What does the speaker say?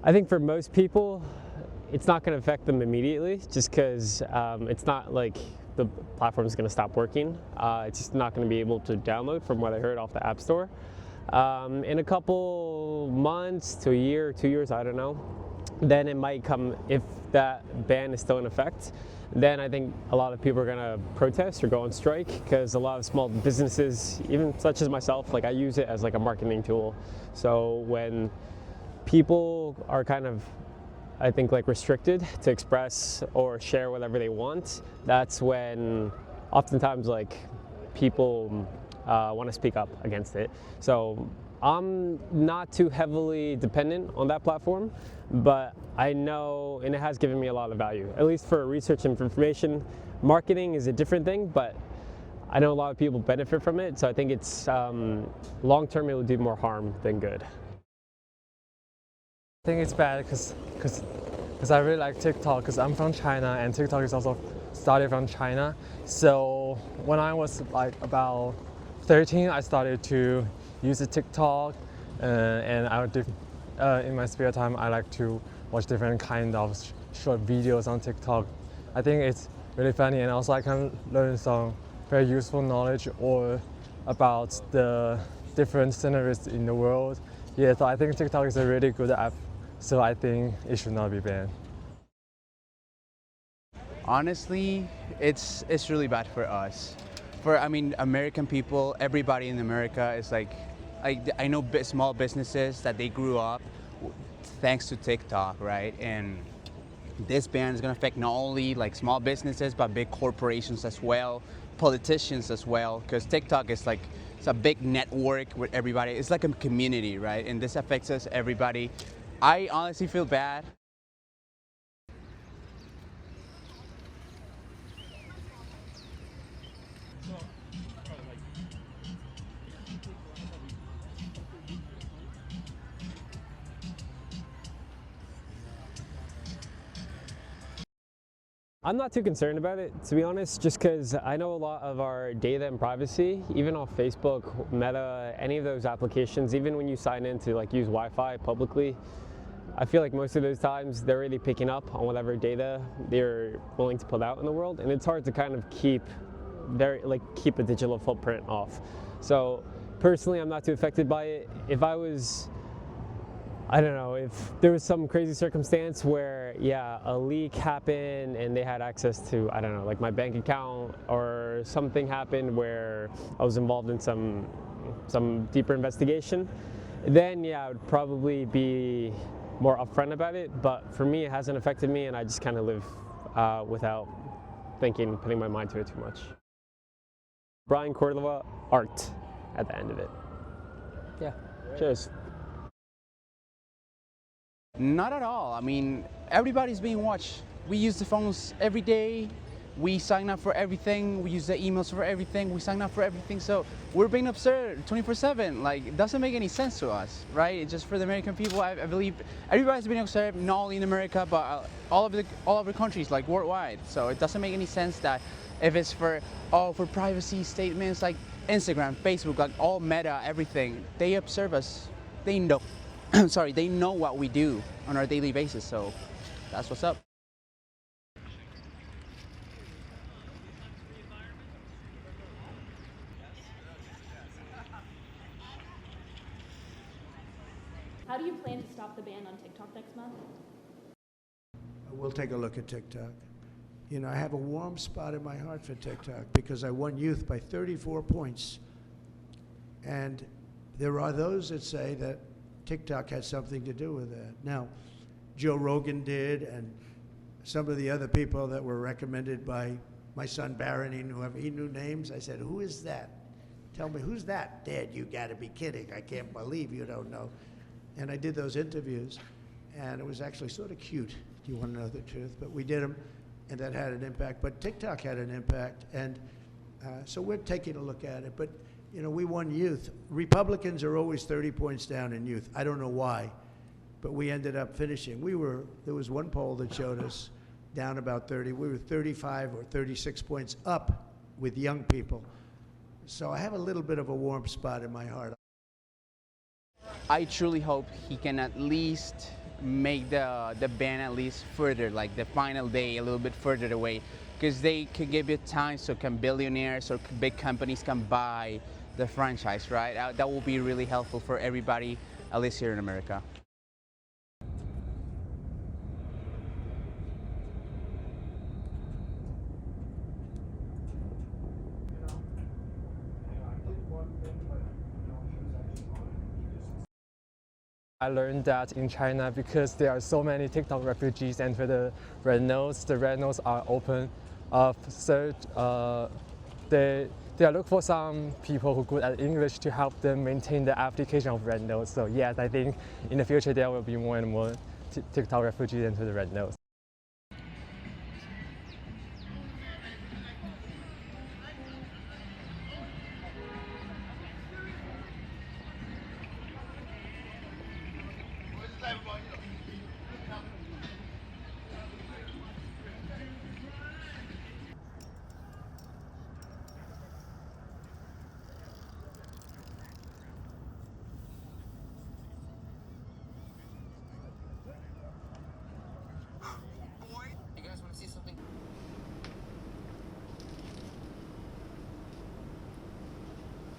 I think for most people, it's not going to affect them immediately, just because it's not like the platform is going to stop working. It's just not going to be able to download from what I heard off the App Store. In a couple months to a year, 2 years, I don't know, then it might come, if that ban is still in effect, then I think a lot of people are going to protest or go on strike, because a lot of small businesses, even such as myself, like I use it as like a marketing tool. So when people are kind of, I think, like restricted to express or share whatever they want, that's when oftentimes like people want to speak up against it. So I'm not too heavily dependent on that platform, but I know, and it has given me a lot of value, at least for research and information. Marketing is a different thing, but I know a lot of people benefit from it, so I think it's long term it will do more harm than good. I think it's bad because I really like TikTok, because I'm from China and TikTok is also started from China. So when I was like about 13, I started to use the TikTok, and in my spare time I like to watch different kind of short videos on TikTok. I think it's really funny, and also I can learn some very useful knowledge or about the different scenarios in the world. Yeah, so I think TikTok is a really good app. So I think it should not be banned. Honestly, it's really bad for us. I mean, American people, everybody in America is like I know small businesses that they grew up thanks to TikTok, right? And this ban is gonna affect not only like small businesses, but big corporations as well, politicians as well, because TikTok is like, it's a big network with everybody. It's like a community, right? And this affects us, everybody. I honestly feel bad. I'm not too concerned about it, to be honest, just because I know a lot of our data and privacy, even on Facebook, Meta, any of those applications, even when you sign in to like use Wi-Fi publicly, I feel like most of those times they're really picking up on whatever data they're willing to put out in the world, and it's hard to kind of keep a digital footprint off. So personally, I'm not too affected by it. If I don't know, if there was some crazy circumstance where, yeah, a leak happened and they had access to, I don't know, like my bank account, or something happened where I was involved in some deeper investigation, then yeah, I would probably be more upfront about it. But for me, it hasn't affected me, and I just kind of live without putting my mind to it too much. Brian Cordova, art at the end of it. Yeah, cheers. Not at all. I mean, everybody's being watched. We use the phones every day. We sign up for everything. We use the emails for everything. We sign up for everything. So we're being observed 24/7. Like, it doesn't make any sense to us, right? It's just for the American people. I believe everybody's being observed, not only in America, but all of the countries, like worldwide. So it doesn't make any sense that if it's for privacy statements like Instagram, Facebook, like all Meta, everything, they observe us. They know. Sorry, they know what we do on our daily basis, so that's what's up. How do you plan to stop the ban on TikTok next month? We'll take a look at TikTok. You know, I have a warm spot in my heart for TikTok because I won youth by 34 points. And there are those that say that TikTok had something to do with that. Now, Joe Rogan did, and some of the other people that were recommended by my son Barron, he knew names. I said, who is that? Tell me, who's that? Dad, you gotta be kidding. I can't believe you don't know. And I did those interviews, and it was actually sort of cute, do you want to know the truth? But we did them, and that had an impact. But TikTok had an impact, and so we're taking a look at it. But you know, we won youth. Republicans are always 30 points down in youth. I don't know why, but we ended up finishing. There was one poll that showed us down about 30. We were 35 or 36 points up with young people. So I have a little bit of a warm spot in my heart. I truly hope he can at least make the ban at least further, like the final day a little bit further away, because they could give it time so can billionaires or big companies can buy the franchise, right? That will be really helpful for everybody, at least here in America. I learned that in China, because there are so many TikTok refugees enter the red nodes are open up search. They are looking for some people who are good at English to help them maintain the application of red nodes. So yes, I think in the future there will be more and more TikTok refugees enter the red nodes.